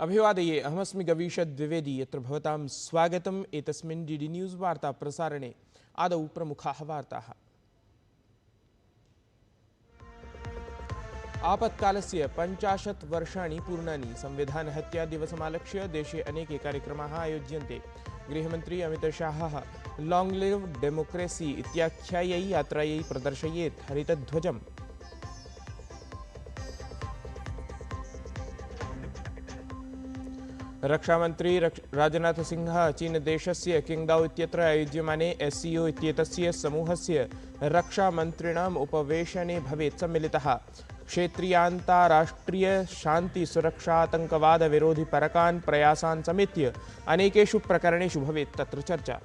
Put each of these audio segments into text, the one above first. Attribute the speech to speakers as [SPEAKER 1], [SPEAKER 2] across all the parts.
[SPEAKER 1] अभिवादये अहमस्मि गवीश द्विवेदी यत्र भवतां स्वागतम् एतस्मिन् डीडी न्यूज़ वार्ता प्रसारणे आदौ प्रमुखाः वार्ताः। आपत्कालस्य 50 वर्षाणि पूर्णानि संविधानहत्या दिवसमालक्ष्य देशे अनेके कार्यक्रमाः आयोज्यन्ते। गृहमन्त्री अमितशाहः लॉन्ग लिव डेमोक्रेसी इत्याख्यायै यात्रायै प्रदर्शयेत् हरितध्वजम्। रक्षामंत्री राजनाथ सिंह चीनदेशस्य किंगदाओ इत्यत्र आयोज्यमाने SCO इत्येतस्य समूहस्य रक्षामन्त्रिणाम् उपवेशने भवेत् सम्मिलितः। क्षेत्रीयान्ताराष्ट्रिय शान्ति सुरक्षा आतंकवाद विरोधि परकान् प्रयासान् समेत्य अनेकेषु प्रकरणेषु भवेत् तत्र चर्चा।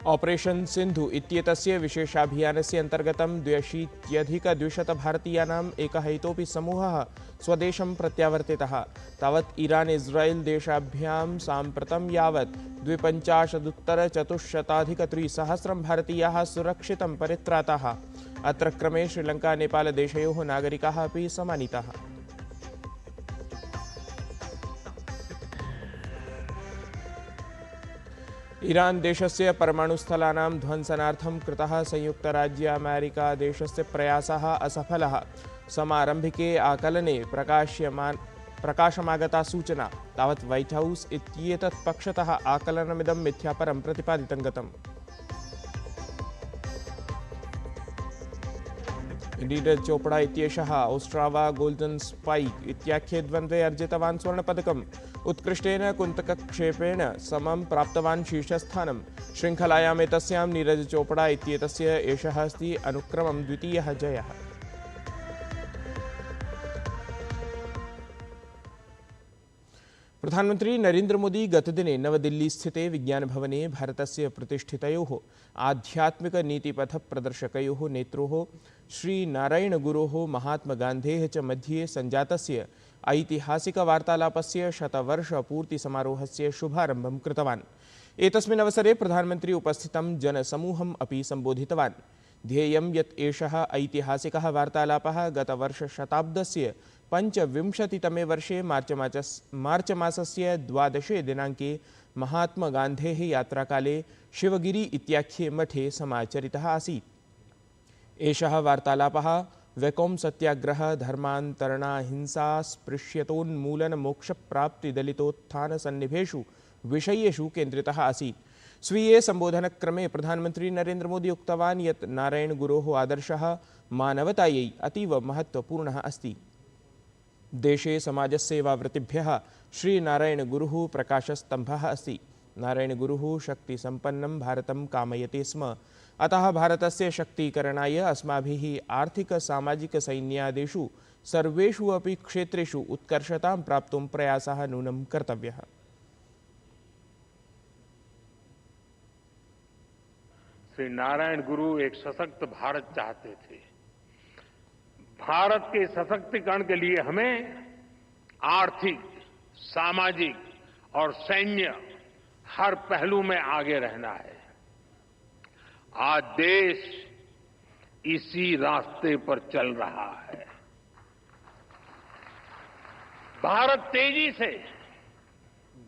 [SPEAKER 1] ऑपरेशन सिंधु इत्येतस्य विशेषाभियानस्य अन्तर्गतं 82,200 भारतीयानाम् एकः इतोपि समूहः स्वदेशं प्रत्यावर्तितः। तावत् ईरान् इस्रायेल् देशाभ्यां साम्प्रतं यावत् 52,400 भारतीयाः सुरक्षितं परित्राताः। अत्र क्रमे श्रीलंका नेपाल देशयोः नागरिकाः अपि समानीताः। ईरान देशस्य परमाणुस्थलानां ध्वंसनार्थं कृतः संयुक्तराज्य अमेरिका देशस्य प्रयासः असफलः। समारम्भिके आकलने प्रकाशमागता सूचना। तावत् व्हाइट हाउस इत्येतत् पक्षतः आकलनमिदं मिथ्यापरं प्रतिपादितं गतम्। नीरज चोपड़ा इत्येषः ओस्ट्रावा गोल्डन स्पाइक इत्याख्ये द्वन्द्वे अर्जितवान् स्वर्णपदकम्। उत्कृष्टेन कुन्तकक्षेपेण समं प्राप्तवान् शीर्षस्थानम्। श्रृङ्खलायाम् एतस्यां नीरज चोपड़ा इत्येतस्य एषः अस्ति अनुक्रमं द्वितीयः जयः। प्रधानमंत्री नरेंद्र मोदी गतदिने नवदिल्ली स्थिते विज्ञानभवने भारतस्य प्रतिष्ठितयोः आध्यात्मिक नीतिपथ प्रदर्शकयोः नेत्रोः श्रीनारायणगुरोः महात्मगान्धेः च मध्ये सञ्जातस्य ऐतिहासिकवार्तालापस्य शतवर्षपूर्तिसमारोहस्य शुभारम्भं कृतवान्। एतस्मिन् अवसरे प्रधानमंत्री उपस्थितं जनसमूहम् अपि सम्बोधितवान्। ध्येयं यत् एषः ऐतिहासिकः वार्तालापः गतवर्षशताब्दस्य 25तमे वर्षे मार्च मासस्य 12 दिनाङ्के महात्मगान्धेः यात्राकाले शिवगिरि इत्याख्ये मठे समाचरितः आसीत्। एषः वार्तालापः वैकोम सत्याग्रह धर्मान्तरणाहिंसा स्पृश्यतोन्मूलन मोक्षप्राप्तिदलितोत्थानसन्निभेषु विषयेषु केन्द्रितः आसीत्। स्वीये सम्बोधनक्रमे प्रधानमंत्री नरेंद्र मोदी उक्तवान् यत् नारायणगुरोः आदर्शः मानवतायै अतीव महत्वपूर्णः अस्ति। देशे समाजसेवावृत्तिभ्यः श्रीनारायणगुरुः प्रकाशस्तम्भः अस्ति। नारायणगुरुः शक्तिसम्पन्नं भारतं कामयते स्म। अतः भारतस्य शक्तीकरणाय अस्माभिः आर्थिक-सामाजिक-सैन्यादिषु सर्वेषु अपि क्षेत्रेषु उत्कर्षतां प्राप्तुं प्रयासः नूनं कर्तव्यः।
[SPEAKER 2] श्री नारायण गुरु एक सशक्त भारत चाहते थे। भारत के सशक्तिकरण के लिए हमें आर्थिक, सामाजिक और सैन्य हर पहलू में आगे रहना है। आज देश इसी रास्ते पर चल रहा है। भारत तेजी से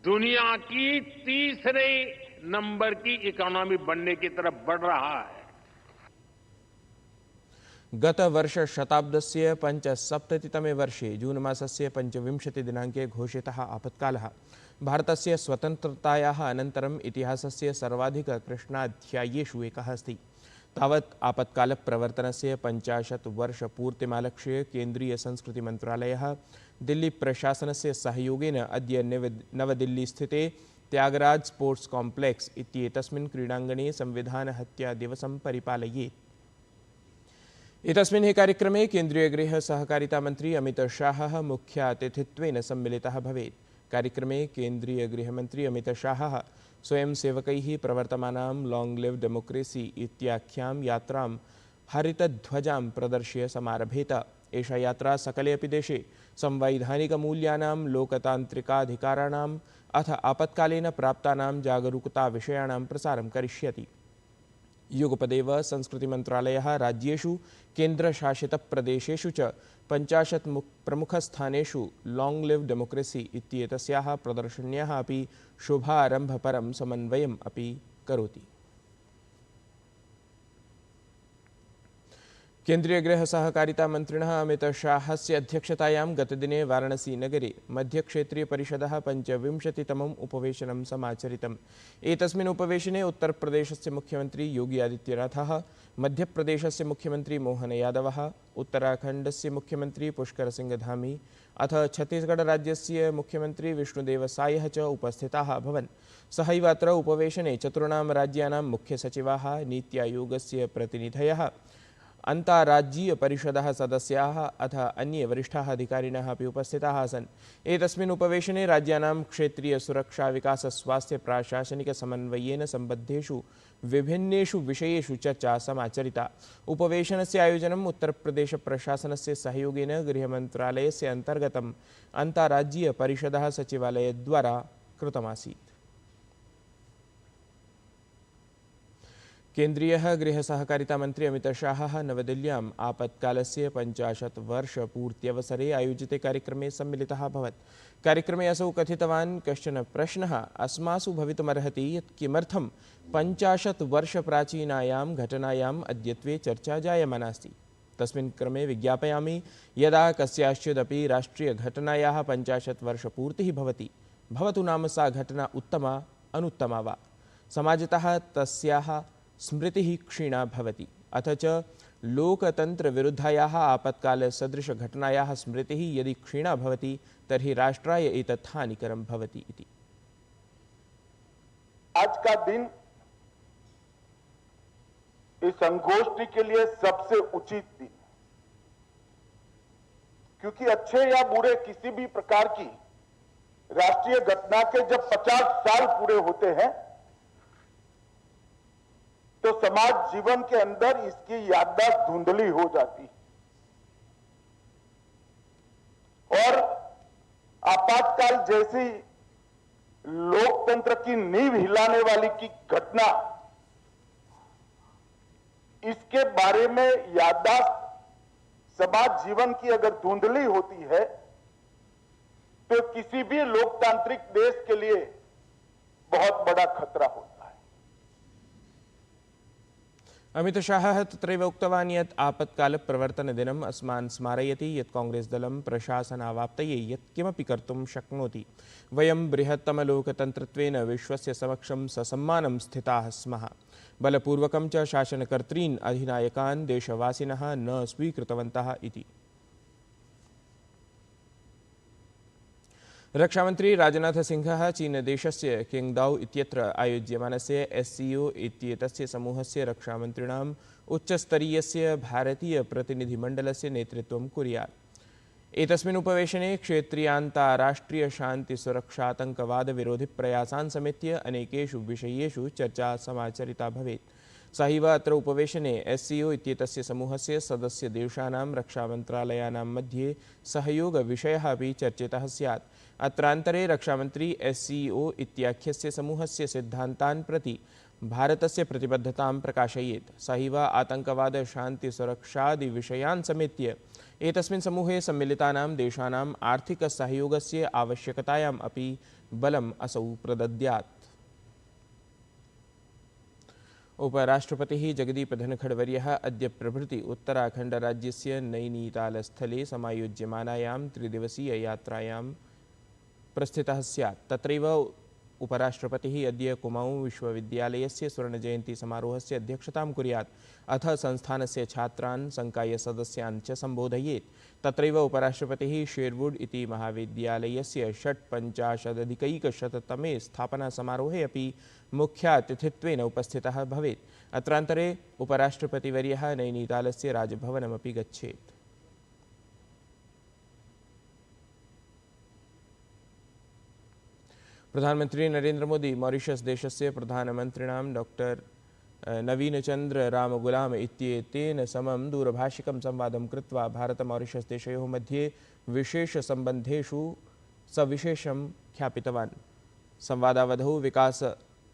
[SPEAKER 2] दुनिया की तीसरे नंबर की इकोनॉमी बनने की तरफ बढ़ रहा है।
[SPEAKER 1] गत वर्ष शताब्दस्य 75तमे वर्षे जून मासस्य 25 दिनाङ्के घोषितः आपत्कालः भारतस्य स्वतन्त्रतायाः अनन्तरम् इतिहासस्य सर्वाधिककृष्णाध्यायेषु एकः अस्ति। तावत् आपत्कालप्रवर्तनस्य 50 वर्षपूर्तिमालक्ष्य केन्द्रीयसंस्कृतिमन्त्रालयः दिल्लीप्रशासनस्य सहयोगेन अद्य नवदिल्लीस्थिते त्यागराज स्पोर्ट्स् काम्प्लेक्स् इत्येतस्मिन् क्रीडाङ्गणे संविधानहत्यादिवसं परिपालयेत्। एतस्मिन् कार्यक्रमे केन्द्रीय गृह सहकारिता मंत्री अमित शाहः मुख्यातिथित्वेन सम्मिलितः भवेत्। कार्यक्रमे केन्द्रीय गृहमंत्री अमित शाहः स्वयंसेवकैः प्रवर्तमानां लॉन्ग लिव डेमोक्रेसी इत्याख्यां यात्रां हरितध्वजां प्रदर्श्य समारभेत। एषा यात्रा सकले अपि देशे संवैधानिकमूल्यानां लोकतान्त्रिकाधिकाराणाम् अथ आपत्कालेन प्राप्तानां जागरूकताविषयाणां प्रसारं करिष्यति। युगपदेव संस्कृतिमन्त्रालयः राज्येषु केन्द्रशासितप्रदेशेषु च 50 प्रमुखस्थानेषु लॉन्ग लिव डेमोक्रेसी इत्येतस्याः प्रदर्शन्याः अपि शुभारम्भपरं समन्वयम् अपि करोति। केन्द्रीय गृह सहकारिता मंत्रिणः अमित शाहस्य अध्यक्षतायां गतदिने वाराणसी नगरे मध्यक्षेत्रीय परिषदः 25तमम् उपवेशनं समाचरितम्। एतस्मिन् उपवेशने उत्तरप्रदेशस्य मुख्यमंत्री योगी आदित्यनाथः, मध्यप्रदेशस्य मुख्यमंत्री मोहन यादवः, उत्तराखण्डस्य मुख्यमंत्री पुष्कर सिंह धामी अथ छत्तीसगढ़-राज्यस्य मुख्यमंत्री विष्णुदेव सायः च उपस्थिताः अभवन्। सहैव अत्र उपवेशने चतुर्णां राज्यानां मुख्यसचिवाः, नीति आयोगस्य प्रतिनिधयः, अन्ताराज्यीय परिषदः सदस्याः अथ अन्ये वरिष्ठाः अधिकारिणः अपि उपस्थिताः आसन्। एतस्मिन् उपवेशने राज्यानां क्षेत्रीय सुरक्षा विकास स्वास्थ्य प्राशासनिक समन्वयेन सम्बद्धेषु विभिन्नेषु विषयेषु चर्चा समाचरिता। उपवेशनस्य आयोजनम् उत्तरप्रदेश प्रशासनस्य सहयोगेन गृहमन्त्रालयस्य अन्तर्गतम् अन्ताराज्यीय परिषदः सचिवालयद्वारा कृतमासीत्। केन्द्रीय गृह सहकारिता मंत्री अमित शाह नवदिल्ल्याम् आपत्कालस्य 50 वर्षपूर्त्यवसरे आयोजिते कार्यक्रमे सम्मिलितः अभवत्। कार्यक्रमे असौ कथितवान्, कश्चन प्रश्नः अस्मासु भवितुमर्हति यत् किमर्थं 50 वर्षप्राचीनायां घटनायाम् अद्यत्वे चर्चा जायमानास्ति। तस्मिन् क्रमे विज्ञापयामि, यदा कस्याश्चिदपि राष्ट्रियघटनायाः 50 वर्षपूर्तिः भवति, भवतु नाम सा घटना उत्तमा अनुत्तमा वा, समाजतः तस्याः स्मृतिः क्षीणा भवति, अथ च लोकतन्त्रविरुद्धायाः आपत्कालसदृशघटनायाः स्मृतिः यदि क्षीणा भवति तर्हि राष्ट्राय एतत् हानिकरं भवति इति।
[SPEAKER 3] आज का दिन इस संगोष्ठी के लिए सबसे उचित दिन, क्योंकि अच्छे या बुरे किसी भी प्रकार की राष्ट्रीय घटना के जब 50 साल पूरे होते हैं तो समाज जीवन के अंदर इसकी याददाश्त धुंधली हो जाती और आपातकाल जैसी लोकतंत्र की नींव हिलाने वाली की घटना, इसके बारे में याददाश्त समाज जीवन की अगर धुंधली होती है तो किसी भी लोकतांत्रिक देश के लिए बहुत बड़ा खतरा होता है।
[SPEAKER 1] अमित शाह तत्रैव उक्तवान् यत् आपत्कालप्रवर्तनदिनम् अस्मान् स्मारयति यत् कांग्रेसदलं प्रशासनावाप्तये यत् किमपि कर्तुं शक्नोति। वयं बृहत्तमलोकतन्त्रत्वेन विश्वस्य समक्षं ससम्मानं स्थिताः स्मः। बलपूर्वकं च शासनकर्तॄन् अधिनायकान् देशवासिनः न स्वीकृतवन्तः इति। रक्षामंत्री राजनाथ सिंह चीनदेशस्य किंगदाओ इत्यत्र आयोज्यमानस्य SCO इत्येतस्य समूहस्य रक्षामन्त्रिणाम् उच्चस्तरीयस्य भारतीय प्रतिनिधिमण्डलस्य नेतृत्वं कुर्यात्। एतस्मिन् उपवेशने क्षेत्रीयान्ताराष्ट्रिय शान्ति सुरक्षातङ्कवाद विरोधि प्रयासान् समेत्य अनेकेषु विषयेषु चर्चा समाचरिता भवेत्। सहैव अत्र उपवेशने SCO इत्येतस्य समूहस्य सदस्यदेशानां रक्षामन्त्रालयानां मध्ये सहयोगविषयः अपि चर्चितः स्यात्। अत्रान्तरे रक्षामंत्री SCO इत्याख्यस्य समूहस्य सिद्धान्तान् प्रति भारतस्य प्रतिबद्धतां प्रकाशयेत्। सहैव आतङ्कवाद शान्ति सुरक्षादि विषयान् समेत्य एतस्मिन् समूहे सम्मिलितानां देशानाम् आर्थिकसहयोगस्य आवश्यकतायाम् अपि बलम् असौ प्रदद्यात्। उपराष्ट्रपतिः जगदीप धनखडवर्यः अद्य प्रभृति उत्तराखण्डराज्यस्य नैनीतालस्थले समायोज्यमानायां त्रिदिवसीययात्रायां प्रस्थितः स्यात्। तत्रैव उपराष्ट्रपतिः अद्य कुमाऊं विश्वविद्यालयस्य स्वर्णजयन्ती समारोहस्य अध्यक्षतां कुर्यात्। अथ संस्थानस्य छात्रान्, संकायसदस्यान् च सम्बोधयेत्। तत्रैव उपराष्ट्रपतिः शेरवुड इति महाविद्यालयस्य 55अधिकैकशततमे स्थापनासमारोहे अपि मुख्यातिथित्वेन उपस्थितः भवेत्। अत्रान्तरे उपराष्ट्रपतिवर्यः नैनीतालस्य राजभवनमपि गच्छेत्। प्रधानमंत्री नरेंद्र मोदी मॉरिशस देशस्य प्रधानमन्त्रिणां डॉक्टर नवीनचंद्र रामगुलाम इत्येतेन समं दूरभाषिकं संवादं कृत्वा भारत-मॉरिशस देशयोः मध्ये विशेषसम्बन्धेषु सविशेषं ख्यापितवान्। संवादावधौ विकास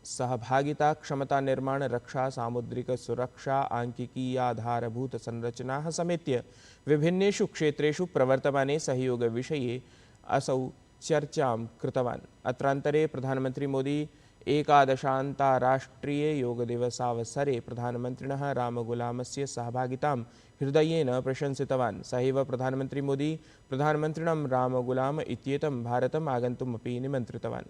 [SPEAKER 1] सहभागिता, क्षमता निर्माण, रक्षा, सामुद्रिक सुरक्षा, आंकिकीयाधारभूत संरचनाः समेत्य विभिन्नेषु क्षेत्रेषु प्रवर्तमाने सहयोगविषये असौ चर्चां कृतवान्। अत्रान्तरे प्रधानमन्त्री मोदी एकादशान्ताराष्ट्रिययोगदिवसावसरे प्रधानमन्त्रिणः रामगुलामस्य सहभागितां हृदयेन प्रशंसितवान्। सहैव प्रधानमन्त्री मोदी प्रधानमन्त्रिणं रामगुलाम इत्येतं भारतम् आगन्तुम् अपि निमन्त्रितवान्।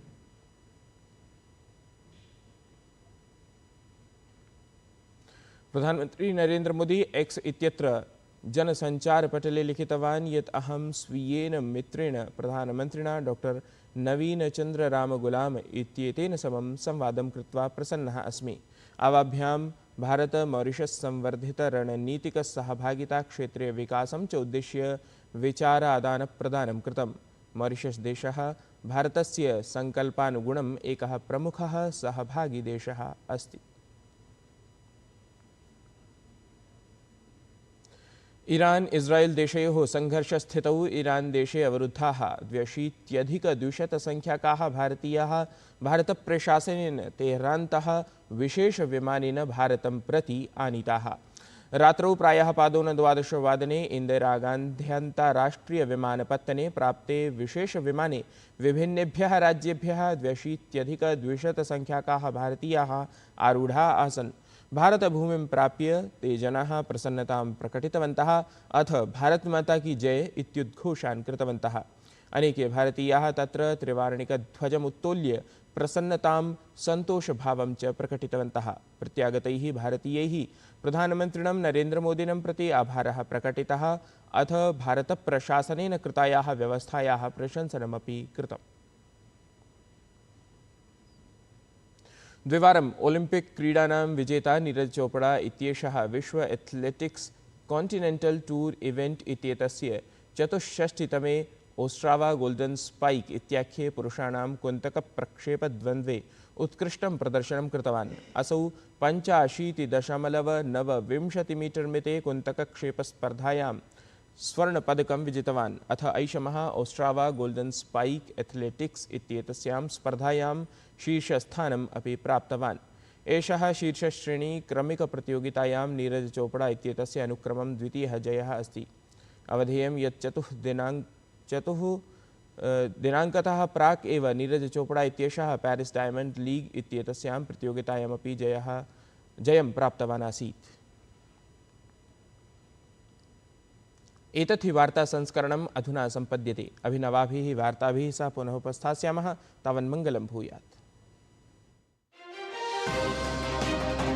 [SPEAKER 1] प्रधानमन्त्री नरेन्द्र मोदी एक्स इत्यत्र जनसञ्चारपटले लिखितवान् यत् अहं स्वीयेन मित्रेण प्रधानमन्त्रिणा डॉक्टर नवीनचन्द्र रामगुलाम इत्येतेन समं संवादं कृत्वा प्रसन्नः अस्मि। आवाभ्यां भारत मॉरिशस संवर्धित रणनीतिक सहभागिता क्षेत्रीय विकासं च उद्दिश्य विचारादानप्रदानं कृतम्। मॉरिशस देशः भारतस्य संकल्पानुगुणम् एकः प्रमुखः सहभागी देशः अस्ति। ईरान इस्राएल देशयोः संघर्षस्थितौ ईरान देशे अवरुद्धाः 82,200 संख्याकाः भारतीयाः भारतप्रशासनेन तेहरान्तः विशेषविमानेन भारतं प्रति आनीताः। रात्रौ प्रायः पादोन 12 वादने इन्दिरागान्ध्यान्ताराष्ट्रियविमानपत्तने प्राप्ते विशेषविमाने विभिन्नेभ्यः राज्येभ्यः 82,200 संख्याकाः भारतीयाः आरूढाः आसन्। भारतभूमिं प्राप्य ते जनाः प्रसन्नतां प्रकटितवन्तः अथ भारत माता की जय इत्युद्घोषान् कृतवन्तः। अनेके भारतीयाः तत्र त्रिवार्णिकध्वजम् उत्तोल्य प्रसन्नतां सन्तोषभावं च प्रकटितवन्तः। प्रत्यागतैः भारतीयैः प्रधानमन्त्रिणं नरेन्द्रमोदिनं प्रति आभारः प्रकटितः अथ भारतप्रशासनेन कृतायाः व्यवस्थायाः प्रशंसनमपि कृतम्। द्विवारम् ओलिम्पिक् क्रीडानां विजेता नीरज चोपड़ा इत्येषः विश्व एथलेटिक्स् कॉन्टिनेंटल टूर इवेंट इत्येतस्य 64तमे ओस्ट्रावा गोल्डन स्पाइक इत्याख्ये पुरुषाणां कुन्तकप्रक्षेपद्वन्द्वे उत्कृष्टं प्रदर्शनं कृतवान्। असौ 85.29 मीटर मिते कुन्तकक्षेपस्पर्धायां स्वर्णपदकं विजितवान्। अथ ऐषमः ओस्ट्रावा गोल्डन स्पाइक एथलेटिक्स इत्येतस्यां स्पर्धायां शीर्षस्थानम् अपि प्राप्तवान्। एषः शीर्षश्रेणी क्रमिकप्रतियोगितायां नीरज चोपड़ा इत्येतस्य अनुक्रमं द्वितीयः जयः अस्ति। अवधेयं यत् चतुः दिनाङ्कतः प्राक् एव नीरज चोपड़ा इत्येषः पेरिस् डायमण्ड् लीग् इत्येतस्यां प्रतियोगितायामपि जयं प्राप्तवान् आसीत्। एतत् हि वार्ता संस्करणम् अधुना सम्पद्यते। अभिनवाभिः वार्ताभिः सह पुनः उपस्थास्यामः। तावन्मङ्गलं भूयात्।